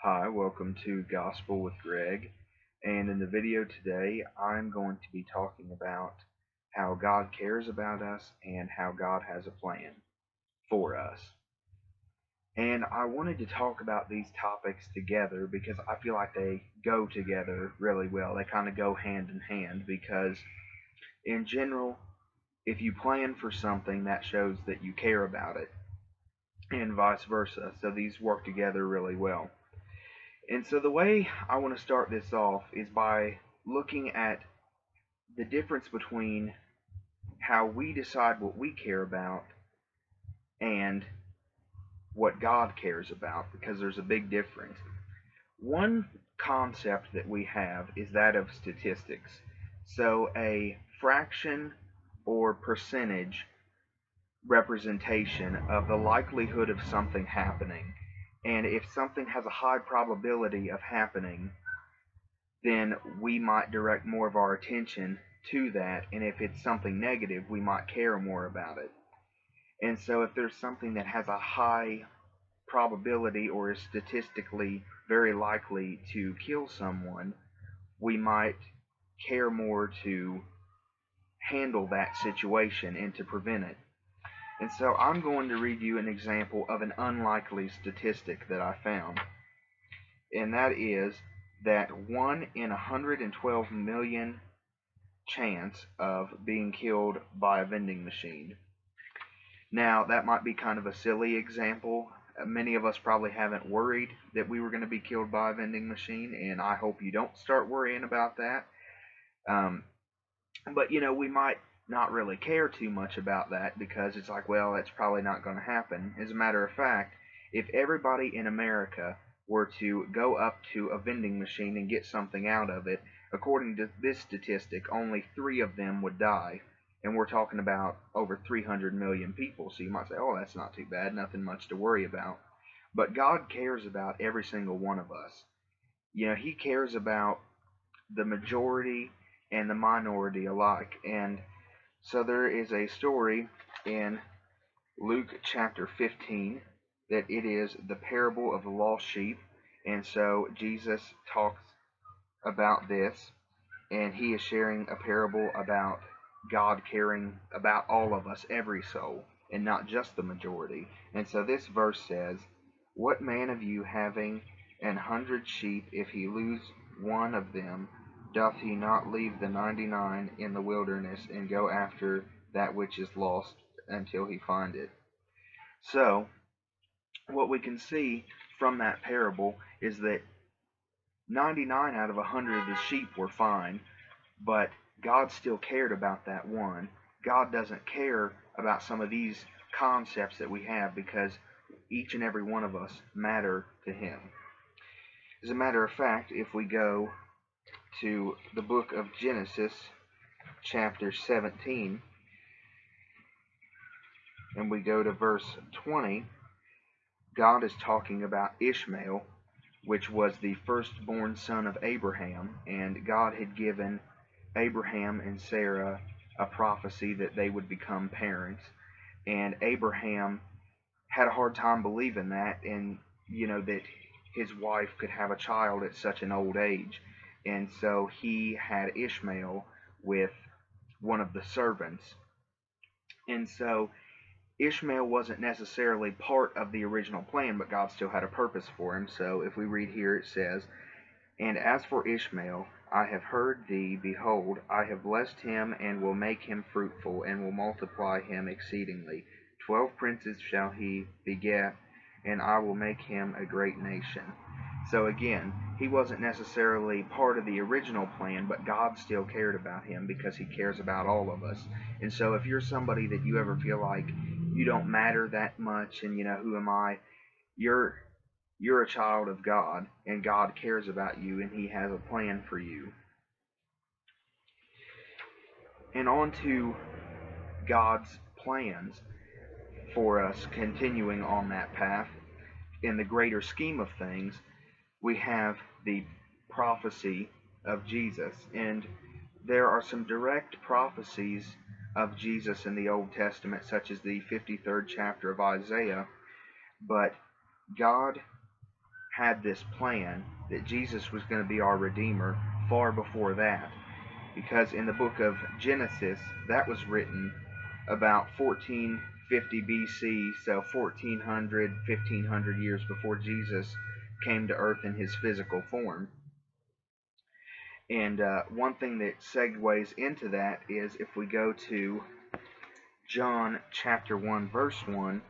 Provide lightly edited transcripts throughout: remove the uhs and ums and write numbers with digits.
Hi, welcome to Gospel with Greg. And in the video today, I'm going to be talking about how God cares about us and how God has a plan for us. And I wanted to talk about these topics together because I feel like they go together really well. They kind of go hand in hand because, in general, if you plan for something, that shows that you care about it, and vice versa. So these work together really well. And so the way I want to start this off is by looking at the difference between how we decide what we care about and what God cares about, because there's a big difference. One concept that we have is that of statistics. So a fraction or percentage representation of the likelihood of something happening. And if something has a high probability of happening, then we might direct more of our attention to that. And if it's something negative, we might care more about it. And so if there's something that has a high probability or is statistically very likely to kill someone, we might care more to handle that situation and to prevent it. And so I'm going to read you an example of an unlikely statistic that I found. And that is that 1 in 112 million chance of being killed by a vending machine. Now, that might be kind of a silly example. Many of us probably haven't worried that we were going to be killed by a vending machine, and I hope you don't start worrying about that. Um, but, we might not really care too much about that because it's like, well, that's probably not going to happen. As a matter of fact, if everybody in America were to go up to a vending machine and get something out of it, according to this statistic, only 3 of them would die. And we're talking about over 300 million people. So you might say, oh, that's not too bad, nothing much to worry about. But God cares about every single one of us. He cares about the majority and the minority alike. And so there is a story in Luke chapter 15 that it is the parable of the lost sheep. And so Jesus talks about this, and he is sharing a parable about God caring about all of us, every soul, and not just the majority. And so this verse says, "What man of you having 100 sheep, if he lose one of them, doth he not leave the 99 in the wilderness and go after that which is lost until he find it?" So, what we can see from that parable is that 99 out of 100 of the sheep were fine, but God still cared about that one. God doesn't care about some of these concepts that we have because each and every one of us matter to Him. As a matter of fact, if we go to the book of Genesis, chapter 17, and we go to verse 20, God is talking about Ishmael, which was the firstborn son of Abraham, and God had given Abraham and Sarah a prophecy that they would become parents. And Abraham had a hard time believing that, and that his wife could have a child at such an old age. And so he had Ishmael with one of the servants. And so Ishmael wasn't necessarily part of the original plan, but God still had a purpose for him. So if we read here, it says, "And as for Ishmael, I have heard thee, behold, I have blessed him, and will make him fruitful, and will multiply him exceedingly. 12 princes shall he beget, and I will make him a great nation." So again, he wasn't necessarily part of the original plan, but God still cared about him because he cares about all of us. And so if you're somebody that you ever feel like you don't matter that much, and who am I? You're a child of God, and God cares about you, and He has a plan for you. And on to God's plans for us, continuing on that path. In the greater scheme of things, we have the prophecy of Jesus, and there are some direct prophecies of Jesus in the Old Testament, such as the 53rd chapter of Isaiah, but God had this plan that Jesus was going to be our Redeemer far before that. Because in the book of Genesis, that was written about 1450 BC, so 1400, 1500 years before Jesus came to earth in his physical form. And one thing that segues into that is if we go to John chapter 1, verse 1,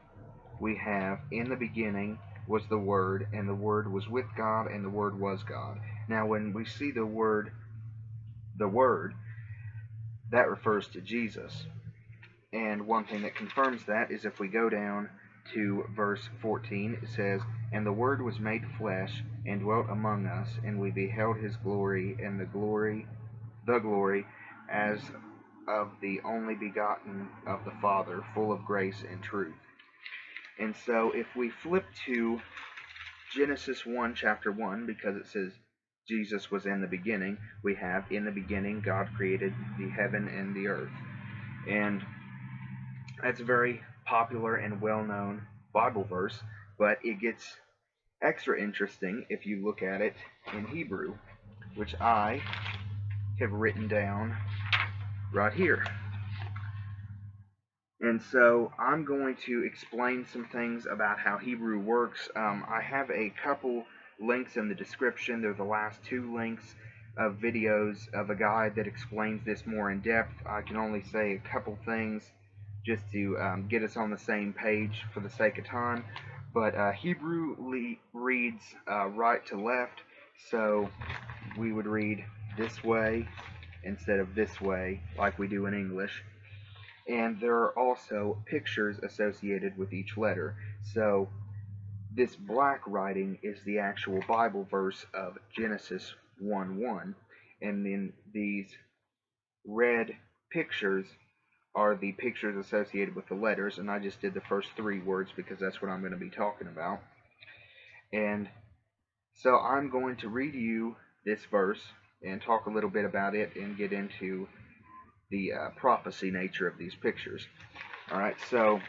we have, in the beginning was the Word, and the Word was with God, and the Word was God. Now, when we see the Word, that refers to Jesus. And one thing that confirms that is if we go down to verse 14, it says, "And the Word was made flesh, and dwelt among us, and we beheld his glory, and the glory as of the only begotten of the Father, full of grace and truth." And so if we flip to Genesis 1, chapter 1, because it says Jesus was in the beginning, we have, in the beginning, God created the heaven and the earth. And that's a very popular and well-known Bible verse, but it gets extra interesting if you look at it in Hebrew, which I have written down right here. And so I'm going to explain some things about how Hebrew works. I have a couple links in the description. They're the last two links of videos of a guide that explains this more in depth. I can only say a couple things just to get us on the same page for the sake of time. But Hebrew reads right to left, so we would read this way instead of this way like we do in English. And there are also pictures associated with each letter. So this black writing is the actual Bible verse of Genesis 1:1, and then these red pictures are the pictures associated with the letters, and I just did the first three words because that's what I'm going to be talking about. And so I'm going to read you this verse and talk a little bit about it and get into the prophecy nature of these pictures. Alright, so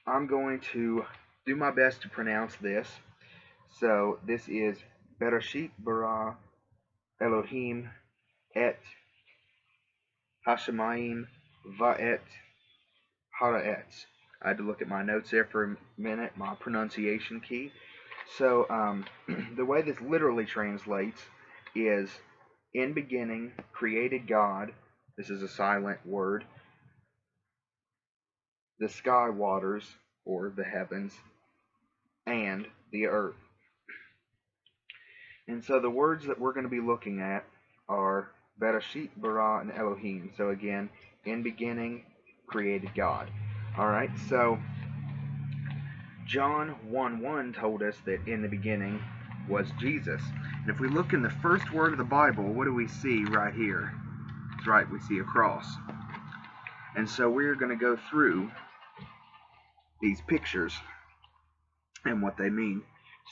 I'm going to do my best to pronounce this. So this is Bereshit bara Elohim et Hashemayim va'et haraetz. I had to look at my notes there for a minute, my pronunciation key. So the way this literally translates is, in beginning created God, this is a silent word, the sky waters, or the heavens, and the earth. And so the words that we're going to be looking at are Bereshit bara and Elohim. So again, in beginning created God. Alright, so John 1:1 told us that in the beginning was Jesus. And if we look in the first word of the Bible, what do we see right here? That's right, we see a cross. And so we're going to go through these pictures and what they mean.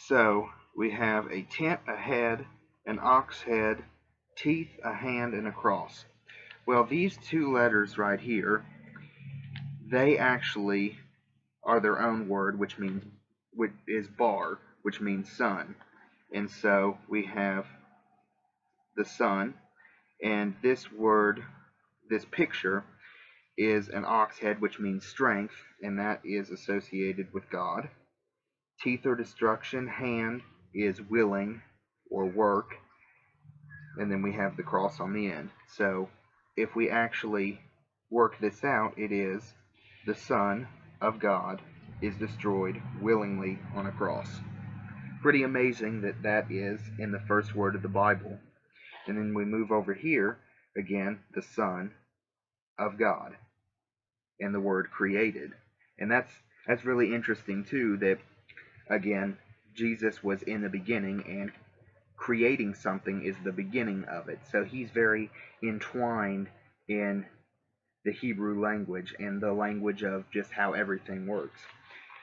So we have a tent, a head, an ox head, teeth, a hand, and a cross. Well, these two letters right here, they actually are their own word, which is bar, which means sun. And so we have the sun, and this word, this picture, is an ox head, which means strength, and that is associated with God. Teeth are destruction, hand is willing or work, and then we have the cross on the end. So if we actually work this out, it is the Son of God is destroyed willingly on a cross. Pretty amazing that that is in the first word of the Bible. And then we move over here, again, the Son of God, and the word created. And that's really interesting too, that again, Jesus was in the beginning, and creating something is the beginning of it. So he's very entwined in the Hebrew language and the language of just how everything works.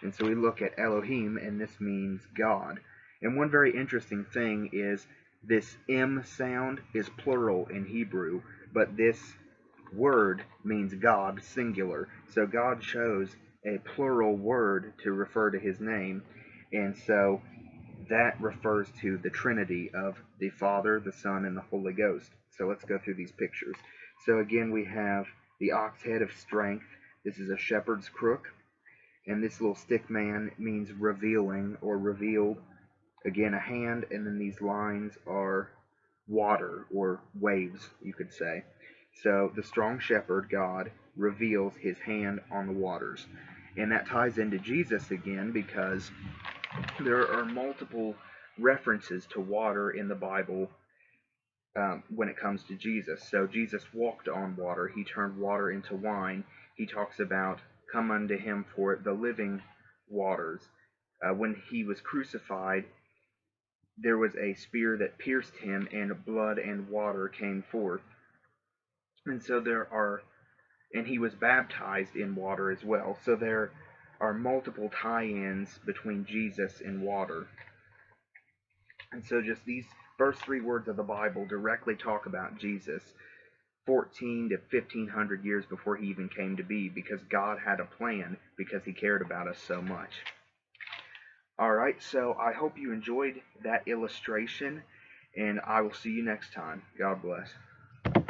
And so we look at Elohim, and this means God. And one very interesting thing is this M sound is plural in Hebrew, but this word means God, singular. So God chose a plural word to refer to his name, And so that refers to the Trinity of the Father, the Son, and the Holy Ghost. So let's go through these pictures. So again, we have the ox head of strength. This is a shepherd's crook. And this little stick man means revealing or revealed. Again, a hand, and then these lines are water or waves, you could say. So the strong shepherd, God, reveals his hand on the waters. And that ties into Jesus again because there are multiple references to water in the Bible when it comes to Jesus. So Jesus walked on water. He turned water into wine. He talks about come unto him for the living waters. When he was crucified, there was a spear that pierced him, and blood and water came forth. And so and he was baptized in water as well. So there are multiple tie-ins between Jesus and water. And so just these first 3 words of the Bible directly talk about Jesus 14 to 1500 years before he even came to be, because God had a plan, because he cared about us so much. Alright, so I hope you enjoyed that illustration, and I will see you next time. God bless.